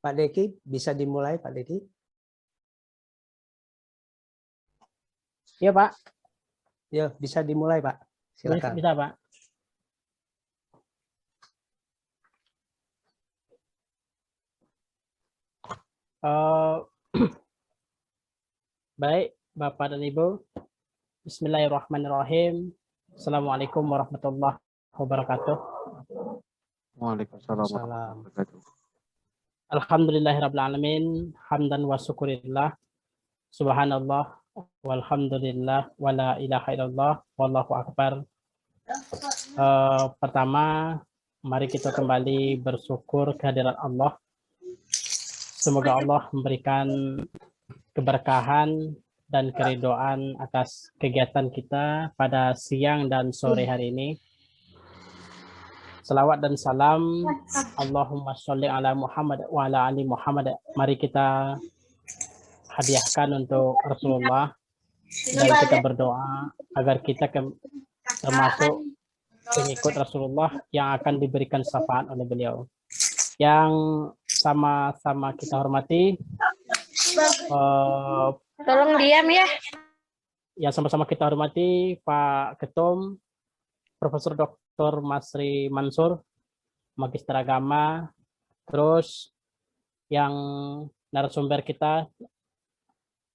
Pak Deki, bisa dimulai Pak Deki? Iya Pak. Ya, bisa dimulai Pak. Silakan. Bisa Pak. Baik Bapak dan Ibu. Bismillahirrahmanirrahim. Assalamualaikum warahmatullahi wabarakatuh. Waalaikumsalam warahmatullahi wabarakatuh. Alhamdulillahirrabbilalamin. Hamdan wa syukurillah. Subhanallah. Walhamdulillah. Wala ilaha illallah. Wallahu akbar. Pertama, mari kita kembali bersyukur kehadiran Allah. Semoga Allah memberikan keberkahan dan keridhaan atas kegiatan kita pada siang dan sore hari ini. Salawat dan salam Allahumma sholli ala Muhammad wa ala ali Muhammad. Mari kita hadiahkan untuk Rasulullah dan kita berdoa agar kita termasuk pengikut Rasulullah yang akan diberikan syafaat oleh beliau. Yang sama-sama kita hormati, tolong diam ya. Yang sama-sama kita hormati Pak Ketum, Profesor Dr. Masri Mansur, Magister Agama, terus yang narasumber kita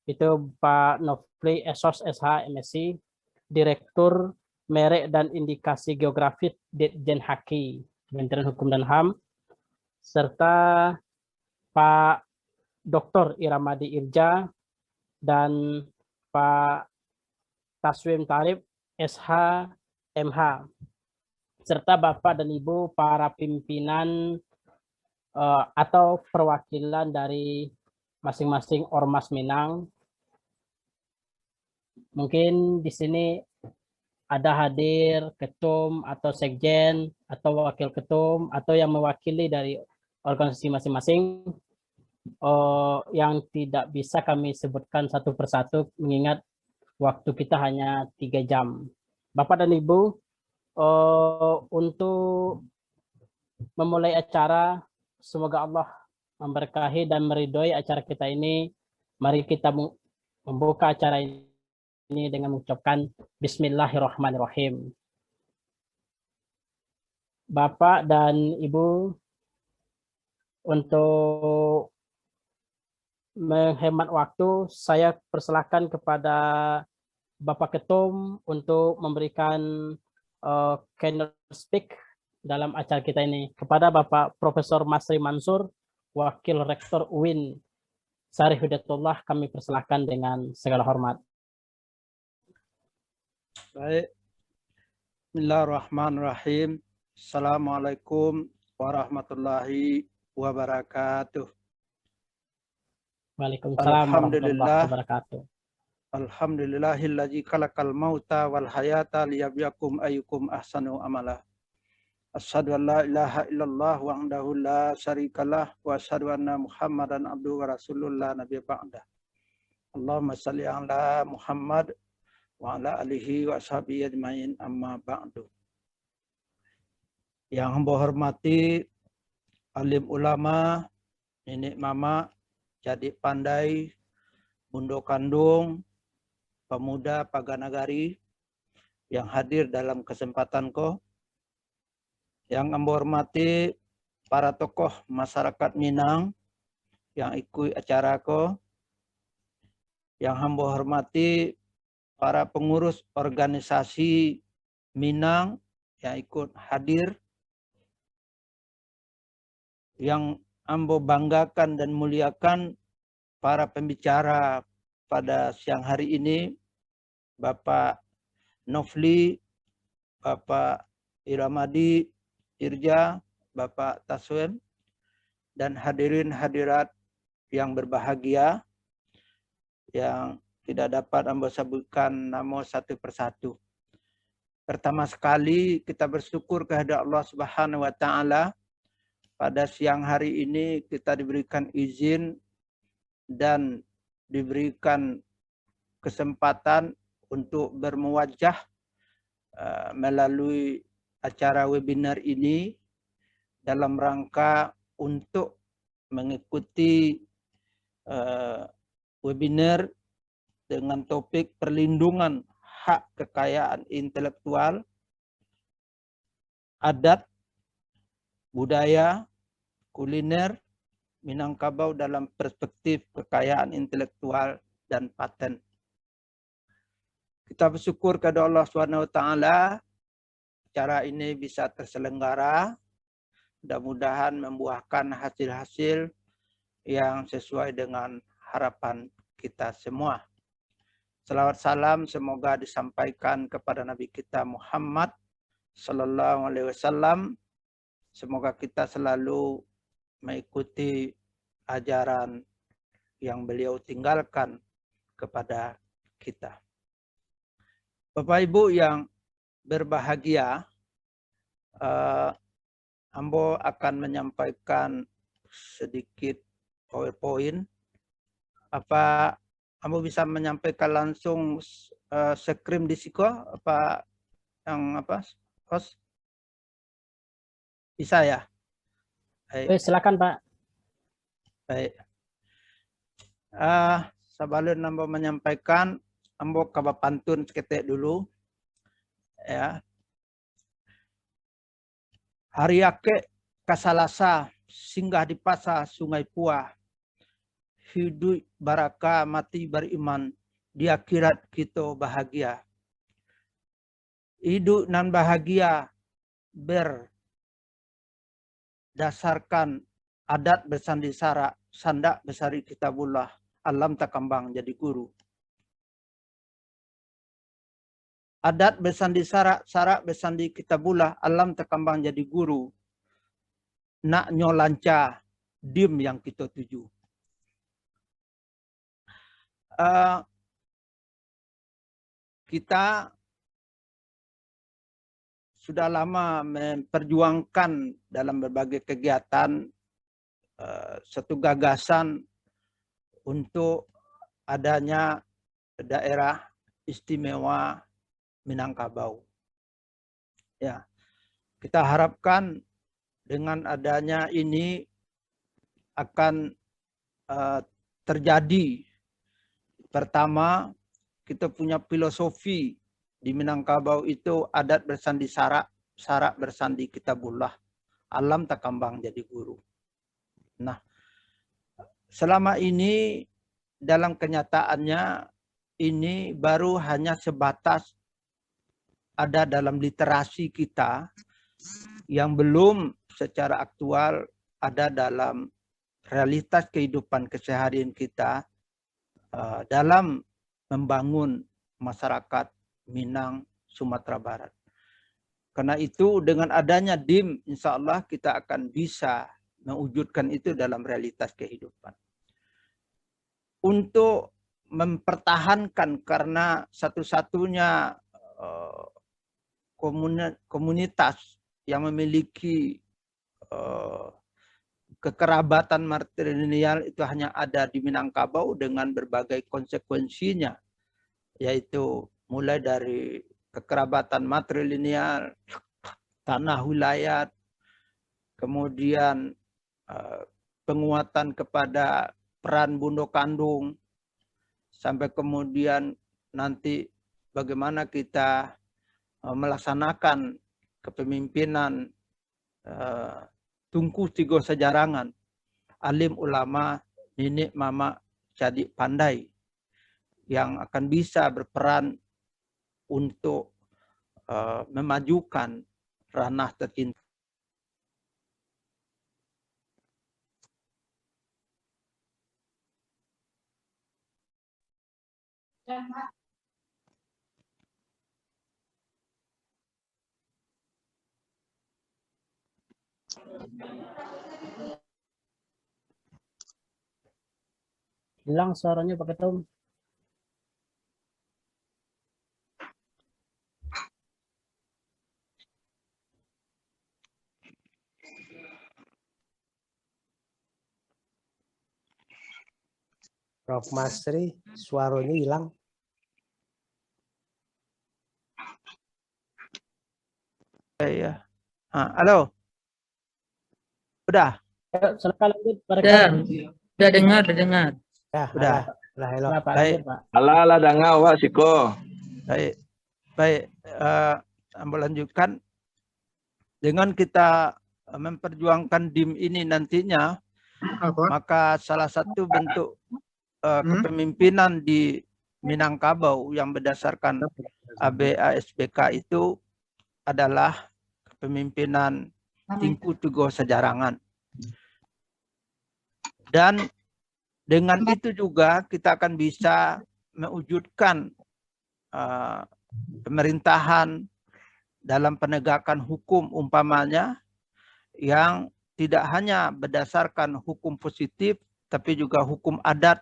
itu Pak Nofli Esos SH MSc, Direktur Merek dan Indikasi Geografis Ditjen Haki, Kementerian Hukum dan HAM, serta Pak Dr. Iramadi Irja dan Pak Taswim Tarif SH MH, serta Bapak dan Ibu para pimpinan atau perwakilan dari masing-masing Ormas Minang. Mungkin di sini ada hadir ketum atau sekjen atau wakil ketum atau yang mewakili dari organisasi masing-masing yang tidak bisa kami sebutkan satu persatu mengingat waktu kita hanya 3 jam. Bapak dan Ibu, untuk memulai acara, semoga Allah memberkahi dan meridhoi acara kita ini. Mari kita membuka acara ini dengan mengucapkan Bismillahirrahmanirrahim. Bapak dan Ibu, untuk menghemat waktu, saya persilakan kepada Bapak Ketum untuk memberikan keynote speak dalam acara kita ini. Kepada Bapak Profesor Masri Mansur, Wakil Rektor UIN Syarif Hidayatullah, kami persilakan dengan segala hormat. Baik. Bismillahirrahmanirrahim. Assalamualaikum warahmatullahi wabarakatuh. Waalaikumsalam warahmatullahi wabarakatuh. Alhamdulillahilladzi khalaqal mauta wal hayata liyabluwakum ayyukum ahsanu amala. Asyhadu an la ilaha illallah wahdahu la syarikalah wa asyhadu anna Muhammadan abduhu wa rasulullah nabiyya ba'da. Allahumma shalli ala Muhammad wa ala alihi wa ashabihi ajmain amma ba'du. Yang hamba hormati alim ulama, nenek mama, jadi pandai, bundo kandung, pemuda Paganagari yang hadir dalam kesempatanku, yang hamba hormati para tokoh masyarakat Minang yang ikut acaraku, yang hamba hormati para pengurus organisasi Minang yang ikut hadir, yang hamba banggakan dan muliakan para pembicara pada siang hari ini, Bapak Nofli, Bapak Iramadi Irja, Bapak Taswim, dan hadirin hadirat yang berbahagia yang tidak dapat hamba sebutkan nama satu persatu. Pertama sekali kita bersyukur kehadirat Allah Subhanahu wa taala. Pada siang hari ini kita diberikan izin dan diberikan kesempatan untuk bermuwajah melalui acara webinar ini dalam rangka untuk mengikuti webinar dengan topik perlindungan hak kekayaan intelektual, adat, budaya, kuliner Minangkabau dalam perspektif kekayaan intelektual dan paten. Kita bersyukur kepada Allah SWT, acara ini bisa terselenggara, mudah-mudahan membuahkan hasil-hasil yang sesuai dengan harapan kita semua. Salawat salam semoga disampaikan kepada Nabi kita Muhammad Sallallahu Alaihi Wasallam. Semoga kita selalu mengikuti ajaran yang beliau tinggalkan kepada kita. Bapak Ibu yang berbahagia, Ambo akan menyampaikan sedikit PowerPoint. Apa Ambo bisa menyampaikan langsung screen di siko? Apa yang apa? Host? Bisa ya? Silakan Pak. Baik. Sebelum Ambo menyampaikan, Ambo kabar pantun seketik dulu. Ya. Hari ake kasalasa singgah di pasar Sungai Puah. Hidup baraka mati beriman. Di akhirat kita bahagia. Hidup nan bahagia berdasarkan adat bersandi sara, sandak besari kitabullah, alam tak kembang jadi guru. Adat bersandi sara, sara bersandi kitabullah, alam tak kembang jadi guru. Nak nyolanca, dim yang kita tuju. Kita sudah lama memperjuangkan dalam berbagai kegiatan satu gagasan untuk adanya daerah istimewa Minangkabau. Ya, kita harapkan dengan adanya ini akan terjadi. Pertama, kita punya filosofi di Minangkabau itu adat bersandi sara, sara bersandi kitabullah, alam tak kembang jadi guru. Nah, selama ini dalam kenyataannya ini baru hanya sebatas ada dalam literasi kita yang belum secara aktual ada dalam realitas kehidupan keseharian kita dalam membangun masyarakat Minang, Sumatera Barat. Karena itu dengan adanya DIM, insya Allah kita akan bisa mewujudkan itu dalam realitas kehidupan. Untuk mempertahankan karena satu-satunya komunitas yang memiliki kekerabatan matrilineal itu hanya ada di Minangkabau dengan berbagai konsekuensinya, yaitu mulai dari kekerabatan matrilineal, tanah wilayah, kemudian penguatan kepada peran bundo kandung, sampai kemudian nanti bagaimana kita melaksanakan kepemimpinan tungku tiga sejarangan, alim ulama, nenek mama jadi pandai, yang akan bisa berperan untuk memajukan ranah tercinta. Hilang suaranya Pak Ketum. Prof. Masri, suaranya hilang. Ya. Halo. Udah? Silakan lanjut Pak Udah, Rektor. udah dengar, udah dengar. Ya, Udah. Lah, hello. Nah, Pak, Baik. lanjut Pak. Ala danga wa siko. Baik, baik. Ambo lanjutkan. Dengan kita memperjuangkan DIM ini nantinya, maka salah satu bentuk kepemimpinan di Minangkabau yang berdasarkan ABASBK itu adalah kepemimpinan Tingku Tugo Sejarangan. Dan dengan itu juga kita akan bisa mewujudkan pemerintahan dalam penegakan hukum umpamanya yang tidak hanya berdasarkan hukum positif, tapi juga hukum adat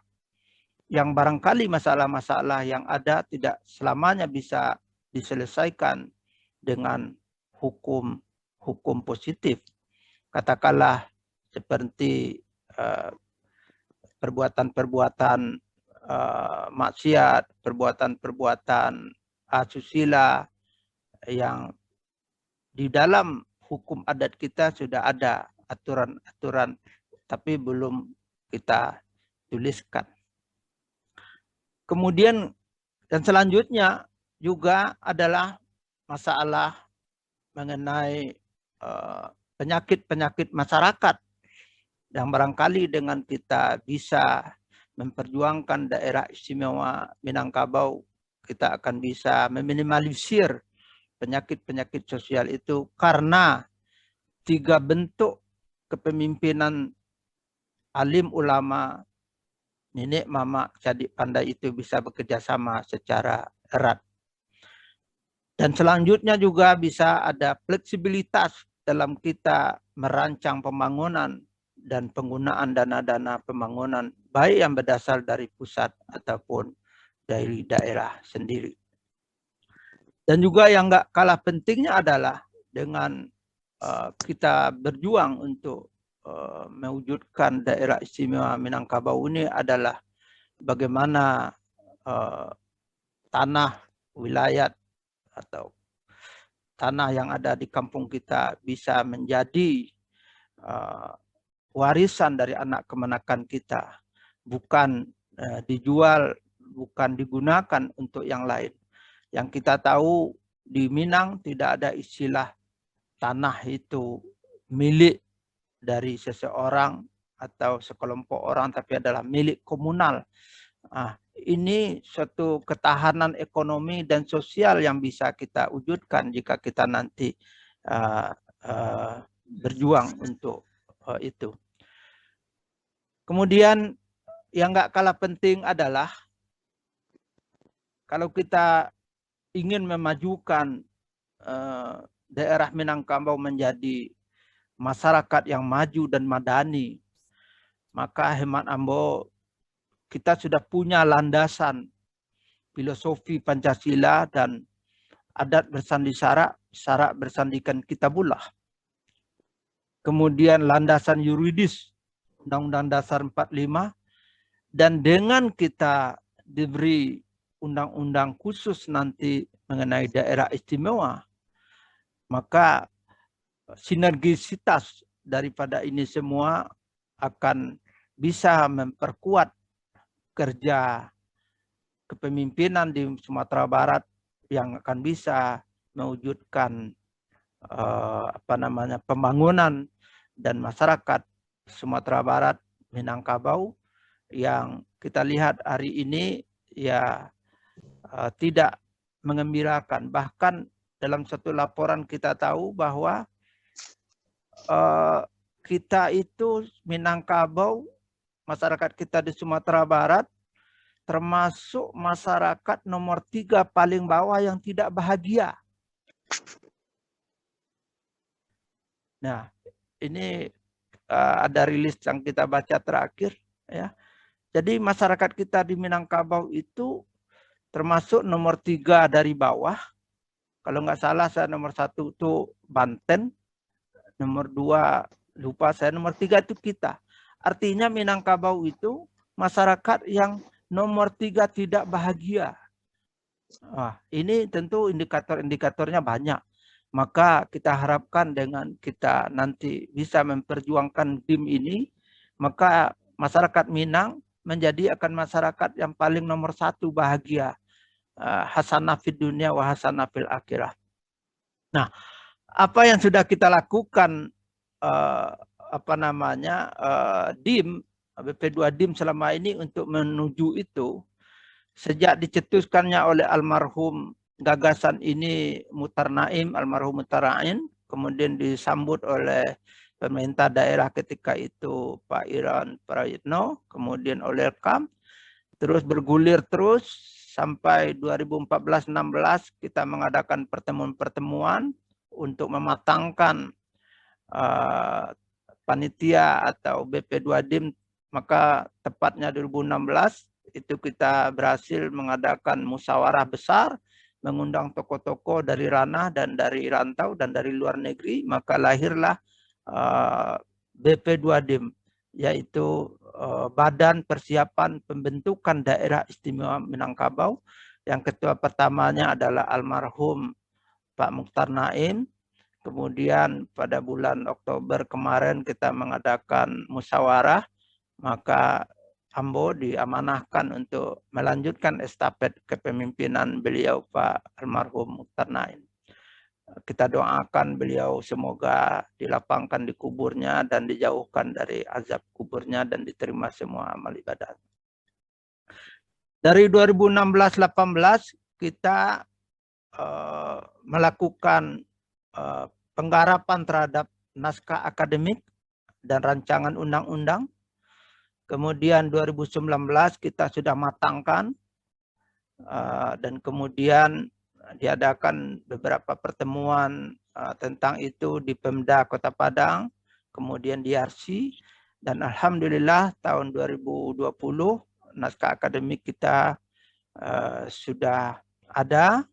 yang barangkali masalah-masalah yang ada tidak selamanya bisa diselesaikan dengan hukum positif. Katakanlah seperti perbuatan-perbuatan maksiat, perbuatan-perbuatan asusila yang di dalam hukum adat kita sudah ada aturan-aturan, tapi belum kita tuliskan. Kemudian dan selanjutnya juga adalah masalah mengenai penyakit-penyakit masyarakat yang barangkali dengan kita bisa memperjuangkan daerah istimewa Minangkabau, kita akan bisa meminimalisir penyakit-penyakit sosial itu karena 3 bentuk kepemimpinan alim ulama, nenek mama cadik pandai itu bisa bekerja sama secara erat. Dan selanjutnya juga bisa ada fleksibilitas dalam kita merancang pembangunan dan penggunaan dana-dana pembangunan baik yang berasal dari pusat ataupun dari daerah sendiri. Dan juga yang nggak kalah pentingnya adalah dengan kita berjuang untuk mewujudkan daerah istimewa Minangkabau ini adalah bagaimana tanah wilayah atau tanah yang ada di kampung kita bisa menjadi warisan dari anak kemenakan kita, bukan dijual, bukan digunakan untuk yang lain. Yang kita tahu di Minang tidak ada istilah tanah itu milik dari seseorang atau sekelompok orang, tapi adalah milik komunal. Ini suatu ketahanan ekonomi dan sosial yang bisa kita wujudkan jika kita nanti berjuang untuk itu. Kemudian yang nggak kalah penting adalah kalau kita ingin memajukan daerah Minangkabau menjadi masyarakat yang maju dan madani, maka hemat Ambo kita sudah punya landasan filosofi Pancasila dan adat bersandi syarak bersandikan kitabullah. Kemudian landasan yuridis Undang-Undang Dasar 45, dan dengan kita diberi undang-undang khusus nanti mengenai daerah istimewa, maka sinergisitas daripada ini semua akan bisa memperkuat kerja kepemimpinan di Sumatera Barat yang akan bisa mewujudkan pembangunan dan masyarakat Sumatera Barat Minangkabau yang kita lihat hari ini ya tidak mengembirakan. Bahkan dalam satu laporan kita tahu bahwa kita itu Minangkabau, masyarakat kita di Sumatera Barat termasuk masyarakat nomor 3 paling bawah yang tidak bahagia. Nah, ini ada rilis yang kita baca terakhir, ya. Jadi masyarakat kita di Minangkabau itu termasuk nomor 3 dari bawah. Kalau nggak salah saya nomor 1 itu Banten, nomor 2 lupa saya, nomor 3 itu kita. Artinya Minangkabau itu masyarakat yang nomor 3 tidak bahagia. Ini tentu indikator-indikatornya banyak. Maka kita harapkan dengan kita nanti bisa memperjuangkan DIM ini, maka masyarakat Minang akan masyarakat yang paling nomor satu bahagia. Hasanah fid dunia wa hasanah fil akhirah. Nah, apa yang sudah kita lakukan DIM, BP2 DIM selama ini untuk menuju itu, sejak dicetuskannya oleh almarhum gagasan ini Muhtar Naim, almarhum Muhtar Naim, kemudian disambut oleh pemerintah daerah ketika itu Pak Iran Prayitno, kemudian oleh Kam, terus bergulir terus sampai 2014-16 kita mengadakan pertemuan-pertemuan untuk mematangkan panitia atau BP2 DIM, maka tepatnya 2016 itu kita berhasil mengadakan musyawarah besar, mengundang tokoh-tokoh dari ranah dan dari rantau dan dari luar negeri, maka lahirlah BP2 DIM, yaitu Badan Persiapan Pembentukan Daerah Istimewa Minangkabau, yang ketua pertamanya adalah almarhum Pak Muhtar Naim. Kemudian pada bulan Oktober kemarin kita mengadakan musyawarah, maka Ambo diamanahkan untuk melanjutkan estafet kepemimpinan beliau Pak almarhum Muhtar Naim. Kita doakan beliau semoga dilapangkan di kuburnya dan dijauhkan dari azab kuburnya dan diterima semua amal ibadah. Dari 2016-18 kita melakukan penggarapan terhadap naskah akademik dan rancangan undang-undang. Kemudian 2019 kita sudah matangkan dan kemudian diadakan beberapa pertemuan tentang itu di Pemda Kota Padang, kemudian di RC, dan alhamdulillah tahun 2020 naskah akademik kita sudah ada,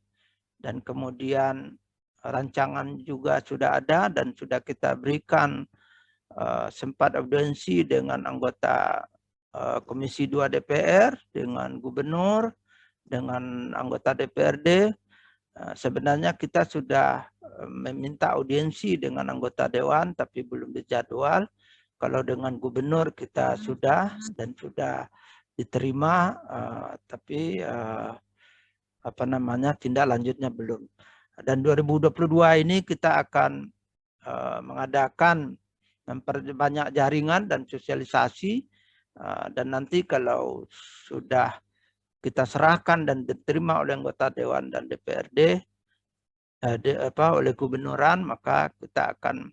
dan kemudian rancangan juga sudah ada dan sudah kita berikan sempat audiensi dengan anggota Komisi 2 DPR, dengan gubernur, dengan anggota DPRD. Sebenarnya kita sudah meminta audiensi dengan anggota dewan tapi belum dijadwal. Kalau dengan gubernur kita sudah dan sudah diterima, tapi tindak lanjutnya belum. Dan 2022 ini kita akan mengadakan memperbanyak jaringan dan sosialisasi, dan nanti kalau sudah kita serahkan dan diterima oleh anggota dewan dan DPRD oleh gubernuran, maka kita akan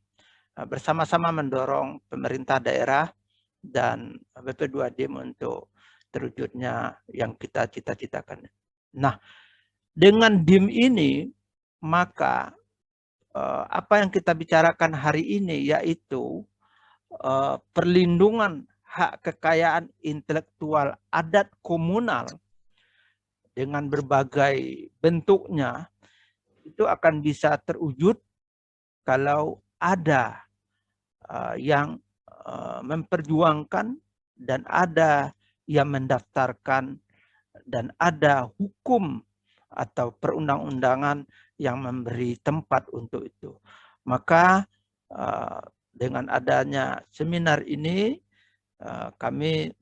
bersama-sama mendorong pemerintah daerah dan BP2 DIM untuk terwujudnya yang kita cita-citakan. Nah, dengan DIM ini maka apa yang kita bicarakan hari ini yaitu perlindungan hak kekayaan intelektual adat komunal dengan berbagai bentuknya itu akan bisa terwujud kalau ada yang memperjuangkan dan ada yang mendaftarkan dan ada hukum atau perundang-undangan yang memberi tempat untuk itu. Maka dengan adanya seminar ini kami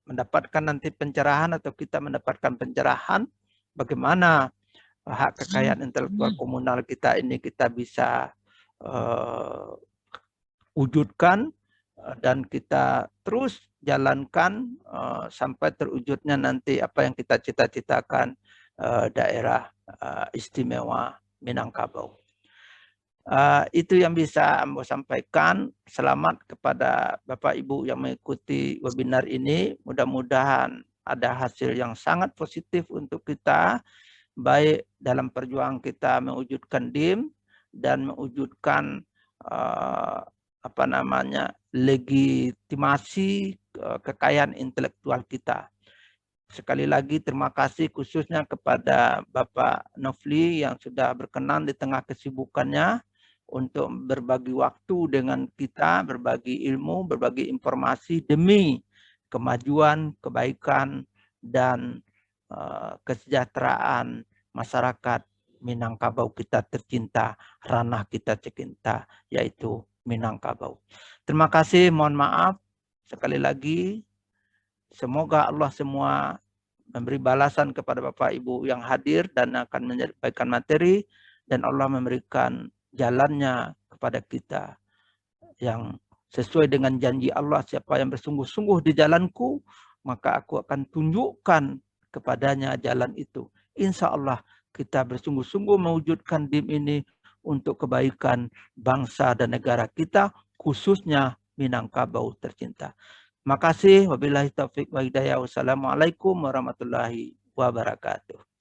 mendapatkan nanti pencerahan atau kita mendapatkan pencerahan bagaimana hak kekayaan intelektual komunal kita ini kita bisa wujudkan dan kita terus jalankan sampai terwujudnya nanti apa yang kita cita-citakan daerah istimewa Minangkabau. Itu yang bisa Ambo sampaikan. Selamat kepada Bapak Ibu yang mengikuti webinar ini. Mudah-mudahan ada hasil yang sangat positif untuk kita, baik dalam perjuangan kita mewujudkan DIM dan mewujudkan legitimasi kekayaan intelektual kita. Sekali lagi terima kasih khususnya kepada Bapak Nofli yang sudah berkenan di tengah kesibukannya untuk berbagi waktu dengan kita, berbagi ilmu, berbagi informasi demi kemajuan, kebaikan, dan kesejahteraan masyarakat Minangkabau kita tercinta, ranah kita tercinta, yaitu Minangkabau. Terima kasih, mohon maaf sekali lagi. Semoga Allah semua memberi balasan kepada Bapak Ibu yang hadir dan akan menyampaikan materi, dan Allah memberikan jalannya kepada kita yang sesuai dengan janji Allah. Siapa yang bersungguh-sungguh di jalanku, maka aku akan tunjukkan kepadanya jalan itu. Insya Allah kita bersungguh-sungguh mewujudkan DIM ini untuk kebaikan bangsa dan negara kita, khususnya Minangkabau tercinta. Terima kasih. Wabillahi taufiq wa hidayah. Wassalamualaikum warahmatullahi wabarakatuh.